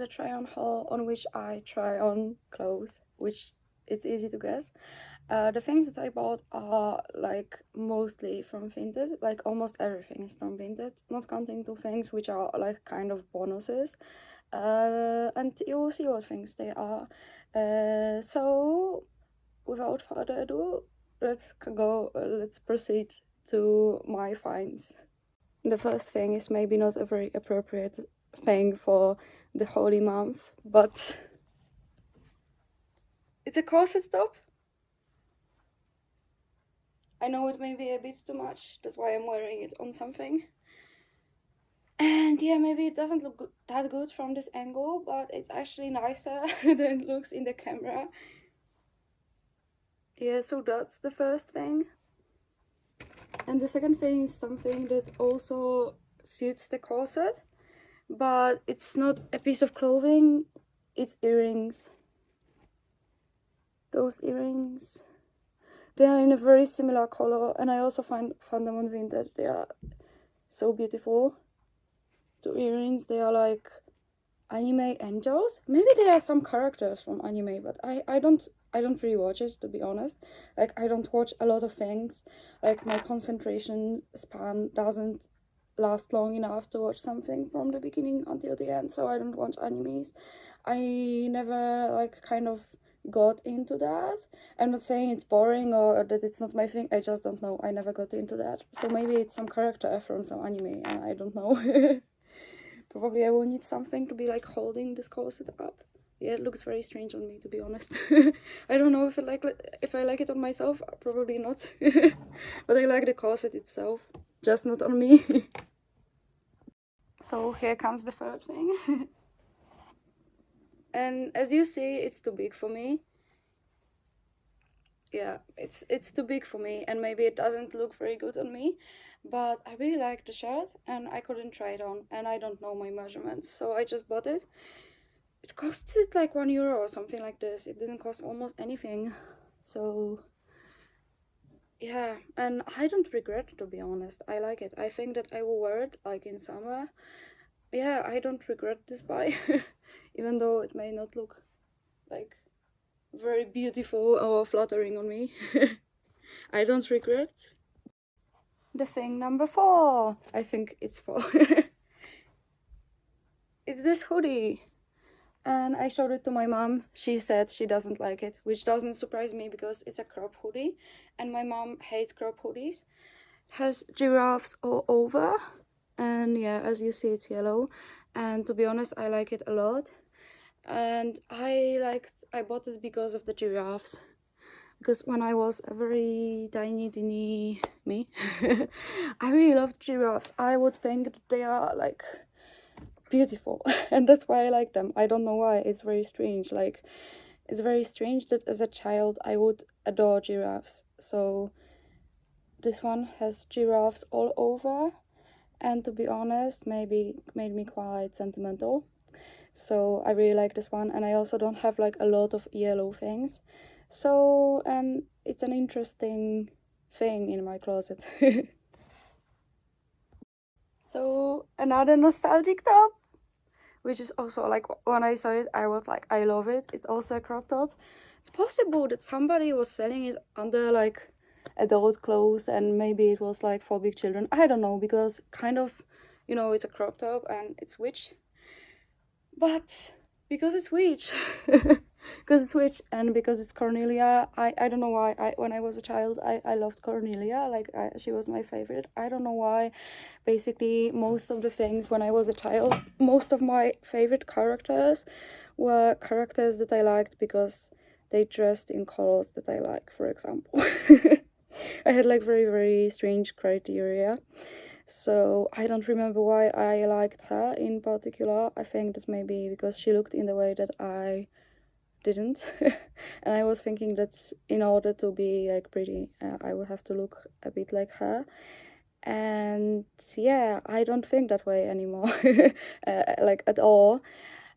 The try on haul on which I try on clothes, which it's easy to guess. The things that I bought are like mostly from Vinted, like almost everything is from Vinted, not counting two things which are like kind of bonuses. And you will see what things they are. So without further ado, let's proceed to my finds. The first thing is maybe not a very appropriate thing for the holy month, but it's a corset top. I know it may be a bit too much, that's why I'm wearing it on something. And yeah, maybe it doesn't look that good from this angle, but it's actually nicer than it looks in the camera. Yeah, so that's the first thing. And the second thing is something that also suits the corset, but it's not a piece of clothing, it's earrings. Those earrings, they are in a very similar color, and I also found them on Vinted. They are so beautiful. Two earrings, they are like anime angels. Maybe they are some characters from anime, but I don't really watch it, to be honest. Like, I don't watch a lot of things. Like, my concentration span doesn't last long enough to watch something from the beginning until the end, so I don't watch animes. I never like kind of got into that. I'm not saying it's boring or that it's not my thing, I just don't know. I never got into that. So maybe it's some character from some anime and I don't know. Probably I will need something to be like holding this corset up. Yeah, it looks very strange on me, to be honest. I don't know if I like it on myself, probably not. But I like the corset itself, just not on me. So here comes the third thing. And as you see, it's too big for me. Yeah, it's too big for me, and maybe it doesn't look very good on me, but I really like the shirt and I couldn't try it on, and I don't know my measurements, so I just bought it. It costed like €1 or something like this. It didn't cost almost anything, so yeah, and I don't regret it, to be honest. I like it. I think that I will wear it like in summer. Yeah, I don't regret this buy. Even though it may not look like very beautiful or flattering on me. I don't regret. The thing number 4, I think it's 4. It's this hoodie, and I showed it to my mom. She said she doesn't like it, which doesn't surprise me because it's a crop hoodie and my mom hates crop hoodies. It has giraffes all over, and yeah, as you see, it's yellow, and to be honest, I like it a lot. And I bought it because of the giraffes, because when I was a very tiny me, I really loved giraffes. I would think that they are like beautiful and that's why I like them. I don't know why. It's very strange. Like, it's very strange that as a child I would adore giraffes. So this one has giraffes all over, and to be honest, maybe made me quite sentimental. So I really like this one, and I also don't have like a lot of yellow things. So, and it's an interesting thing in my closet. So another nostalgic top, which is also like, when I saw it, I was like, I love it. It's also a crop top. It's possible that somebody was selling it under like adult clothes, and maybe it was like for big children. I don't know, because kind of, you know, it's a crop top and it's witch. But because it's witch, because it's witch, and because it's Cornelia, I don't know why. When I was a child, I loved Cornelia. Like, she was my favorite. I don't know why. Basically, most of the things when I was a child, most of my favorite characters were characters that I liked because they dressed in colors that I like, for example. I had like very strange criteria. So I don't remember why I liked her in particular. I think that maybe because she looked in the way that I didn't. And I was thinking that in order to be like pretty, I would have to look a bit like her. And yeah, I don't think that way anymore. Like, at all.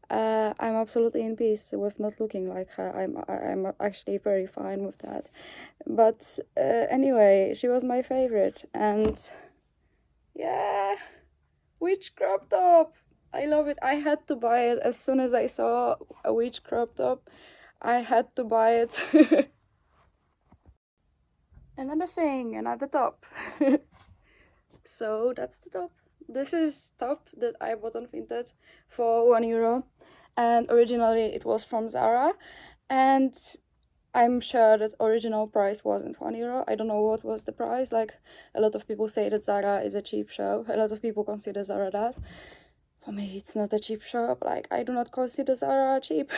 I'm absolutely in peace with not looking like her. I'm actually very fine with that. But anyway, she was my favorite, and yeah, which crop top? I love it. I had to buy it as soon as I saw a witch crop top. I had to buy it. Another thing, another top. So that's the top. This is top that I bought on Vinted for €1, and originally it was from Zara, and I'm sure that original price wasn't €1. I don't know what was the price. Like, a lot of people say that Zara is a cheap shop. A lot of people consider Zara that. For me, it's not a cheap shop. Like, I do not consider Zara cheap.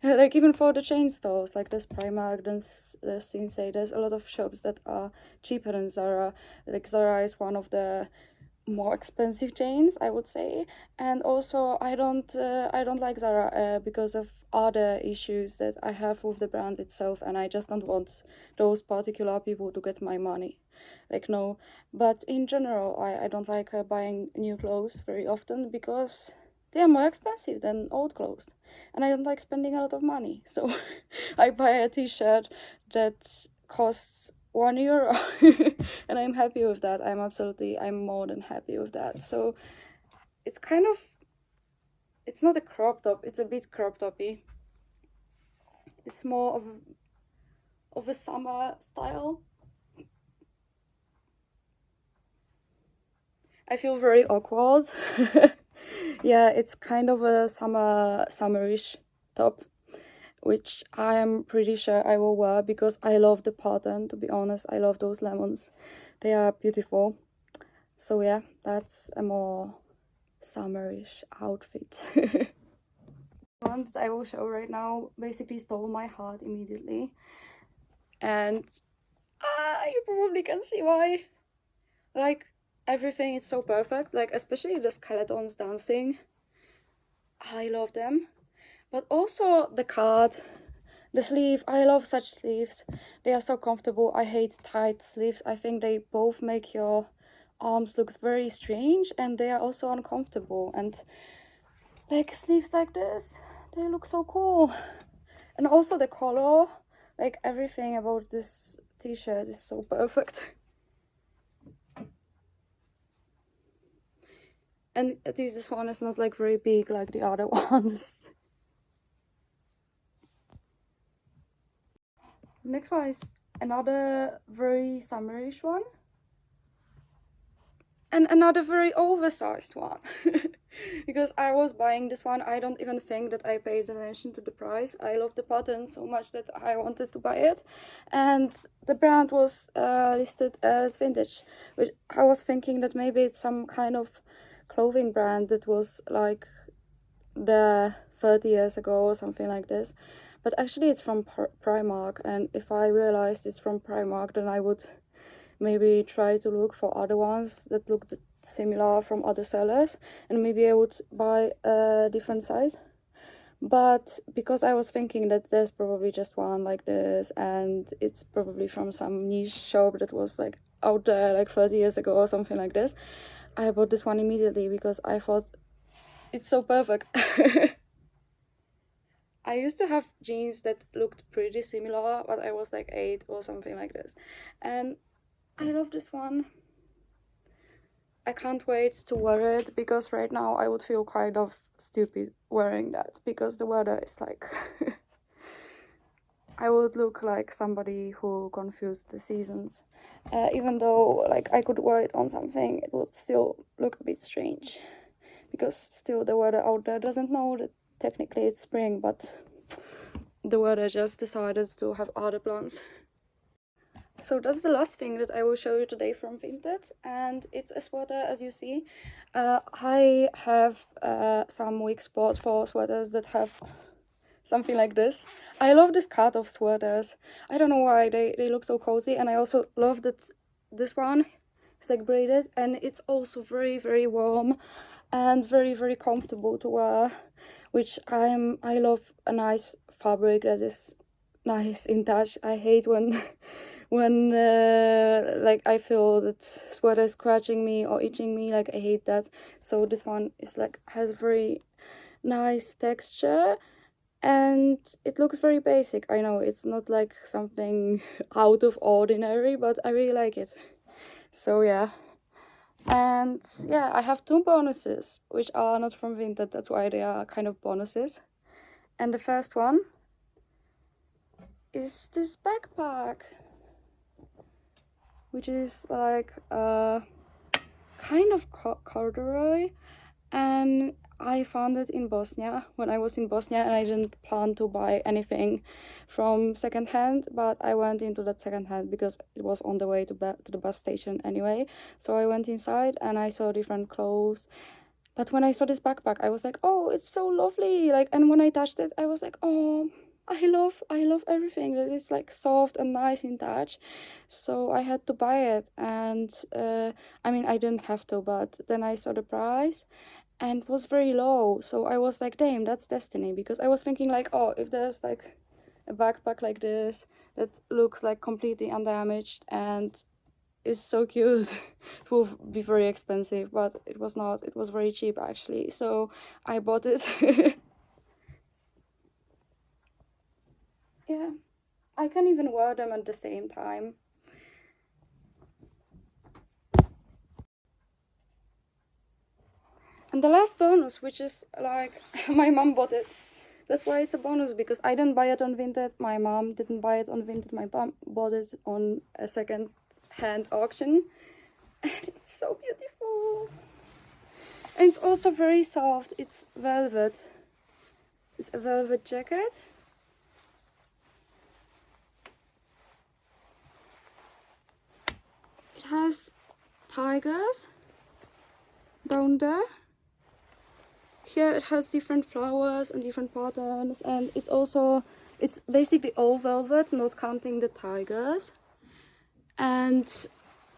Like, even for the chain stores, like there's Primark, there's Sinsay, there's a lot of shops that are cheaper than Zara. Like, Zara is one of the more expensive chains, I would say. And also, I don't like Zara because of other issues that I have with the brand itself, and I just don't want those particular people to get my money. Like, no. But in general, I don't like buying new clothes very often because they are more expensive than old clothes, and I don't like spending a lot of money. So I buy a t-shirt that costs €1 and I'm happy with that. I'm more than happy with that. So it's kind of, it's not a crop top, it's a bit crop toppy. It's more of a summer style. I feel very awkward. Yeah, it's kind of a summerish top, which I'm pretty sure I will wear because I love the pattern, to be honest. I love those lemons. They are beautiful. So yeah, that's a more summerish outfit. One that I will show right now basically stole my heart immediately. And you probably can see why. Like, everything is so perfect, like especially the skeletons dancing. I love them. But also the card, the sleeve. I love such sleeves. They are so comfortable. I hate tight sleeves. I think they both make your arms look very strange, and they are also uncomfortable. And like sleeves like this, they look so cool. And also the color, like everything about this t-shirt is so perfect. And at least this one is not like very big like the other ones. Next one is another very summerish one. And another very oversized one. Because I was buying this one, I don't even think that I paid attention to the price. I love the pattern so much that I wanted to buy it. And the brand was listed as vintage, which I was thinking that maybe it's some kind of clothing brand that was like there 30 years ago or something like this. But actually it's from Primark, and if I realized it's from Primark, then I would maybe try to look for other ones that looked similar from other sellers, and maybe I would buy a different size. But because I was thinking that there's probably just one like this, and it's probably from some niche shop that was like out there like 30 years ago or something like this, I bought this one immediately because I thought it's so perfect. I used to have jeans that looked pretty similar, but I was like 8 or something like this, and I love this one. I can't wait to wear it because right now I would feel kind of stupid wearing that because the weather is like I would look like somebody who confused the seasons. Even though like I could wear it on something, it would still look a bit strange because still the weather out there doesn't know that technically it's spring, but the weather just decided to have other plans. So that's the last thing that I will show you today from Vinted, and it's a sweater. As you see, I have some weak spot for sweaters that have something like this. I love this cut of sweaters. I don't know why, they look so cozy, and I also love that this one is like braided, and it's also very warm and very comfortable to wear, which I love a nice fabric that is nice in touch. I hate when like I feel that sweater is scratching me or itching me. Like, I hate that. So this one is like has very nice texture, and it looks very basic. I know it's not like something out of ordinary, but I really like it. So yeah, And yeah, I have 2 bonuses, which are not from Vinted, that's why they are kind of bonuses. And the first one is this backpack, which is like kind of corduroy, and I found it in Bosnia when I was in Bosnia, and I didn't plan to buy anything from secondhand, but I went into that secondhand because it was on the way to the bus station anyway. So I went inside and I saw different clothes. But when I saw this backpack, I was like, oh, it's so lovely. Like, and when I touched it, I was like, oh, I love everything that is like soft and nice in touch. So I had to buy it, and I mean, I didn't have to, but then I saw the price and it was very low. So I was like, damn, that's destiny, because I was thinking like, oh, if there's like a backpack like this that looks like completely undamaged and is so cute, it will be very expensive, but it was not. It was very cheap actually, so I bought it. Yeah, I can even wear them at the same time. And the last bonus, which is like my mom bought it. That's why it's a bonus, because I didn't buy it on Vinted. My mom didn't buy it on Vinted. My mom bought it on a second-hand auction. And it's so beautiful. And it's also very soft. It's velvet. It's a velvet jacket. It has tigers down there. Here it has different flowers and different patterns, and it's basically all velvet, not counting the tigers. And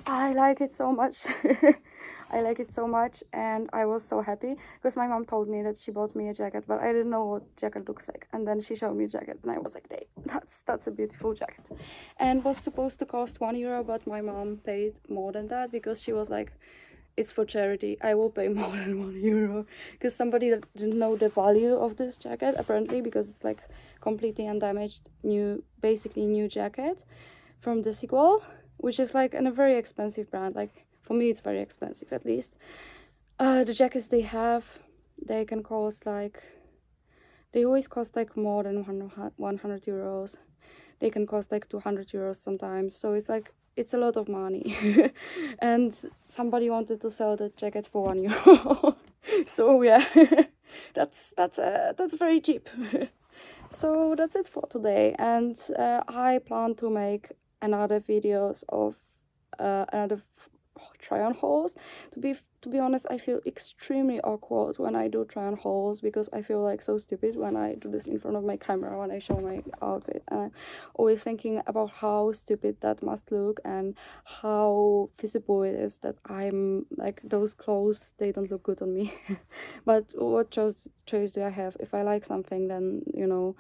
I like it so much. I like it so much, and I was so happy because my mom told me that she bought me a jacket, but I didn't know what jacket looks like. And then she showed me a jacket, and I was like, "Hey, that's a beautiful jacket," and was supposed to cost €1, but my mom paid more than that because she was like, it's for charity. I will pay more than €1 because somebody that didn't know the value of this jacket, apparently, because it's like completely undamaged, basically new jacket from Desigual, which is like in a very expensive brand. Like for me, it's very expensive at least. The jackets they have, they can cost like, they always cost like more than €100. They can cost like €200 sometimes. So it's like, it's a lot of money. And somebody wanted to sell the jacket for €1. So yeah, that's very cheap. So that's it for today, and I plan to make another videos of another try on hauls. To be honest, I feel extremely awkward when I do try on hauls because I feel like so stupid when I do this in front of my camera, when I show my outfit, and I'm always thinking about how stupid that must look and how visible it is that I'm like, those clothes, they don't look good on me. But what choice do I have? If I like something, then you know,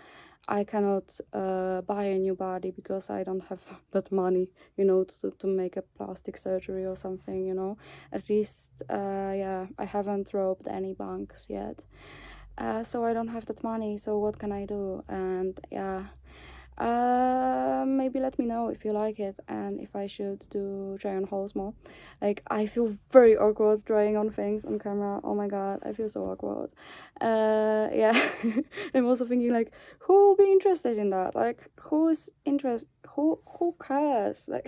I cannot buy a new body because I don't have that money, you know, to make a plastic surgery or something, you know. At least, yeah, I haven't robbed any banks yet. So I don't have that money, so what can I do? And yeah, maybe let me know if you like it and if I should do try on hauls more. Like, I feel very awkward trying on things on camera. Oh my god, I feel so awkward. Yeah. I'm also thinking like, who will be interested in that? Like, who cares? Like,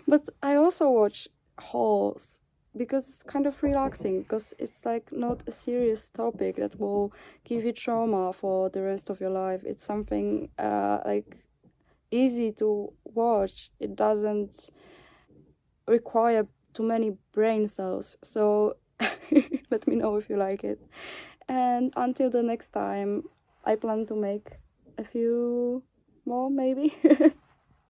but I also watch hauls because it's kind of relaxing, because it's like not a serious topic that will give you trauma for the rest of your life. It's something like easy to watch. It doesn't require too many brain cells. So let me know if you like it. And until the next time, I plan to make a few more maybe.